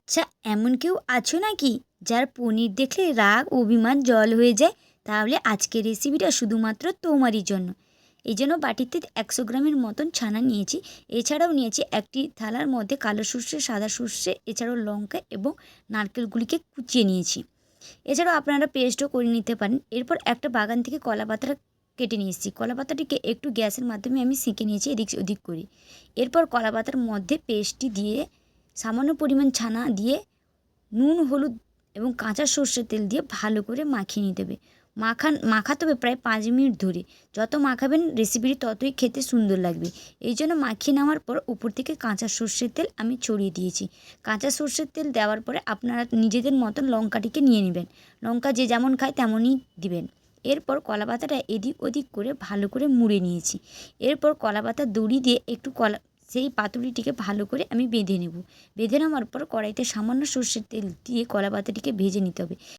আচ্ছা, এমন কেউ আছো নাকি যার পনির দেখলে রাগ অভিমান জল হয়ে যায়? তাহলে আজকের রেসিপিটা শুধুমাত্র তোমারই জন্য। এই জন্য বাটিতে 100 গ্রামের মতন ছানা নিয়েছি। এছাড়াও নিয়েছি একটি থালার মধ্যে কালো সর্ষে, সাদা সর্ষে, এছাড়াও লঙ্কা এবং নারকেলগুলিকে কুচিয়ে নিয়েছি। এছাড়াও আপনারা পেস্টও করে নিতে পারেন। এরপর একটা বাগান থেকে কলা পাতা কেটে নিয়ে এসেছি। কলা পাতাটিকে একটু গ্যাসের মাধ্যমে আমি সেঁকে নিয়েছি এদিক ওদিক করে। এরপর কলা পাতার মধ্যে পেস্টটি দিয়ে সামান্য পরিমাণ ছানা দিয়ে নুন, হলুদ এবং কাঁচা সর্ষের তেল দিয়ে ভালো করে মাখিয়ে নিতে হবে। মাখাতে হবে প্রায় 5 মিনিট ধরে। যত মাখাবেন রেসিপিটি ততই খেতে সুন্দর লাগবে। এই জন্য মাখিয়ে নেওয়ার পর উপর থেকে কাঁচা সর্ষের তেল আমি ছড়িয়ে দিয়েছি। কাঁচা সর্ষের তেল দেওয়ার পরে আপনারা নিজেদের মতন লঙ্কাটিকে নিয়ে নেবেন। লঙ্কা যে যেমন খায় তেমনই দিবেন। এরপর কলা পাতাটা এদিক ওদিক করে ভালো করে মুড়ে নিয়েছি। এরপর কলা পাতার দড়ি দিয়ে একটু সেই পাতুরিটিকে ভালো করে আমি বেঁধে নেব। বেঁধে নেওয়ার পর কড়াইতে সামান্য সর্ষের তেল দিয়ে কলা পাতাটিকে ভেজে নিতে হবে।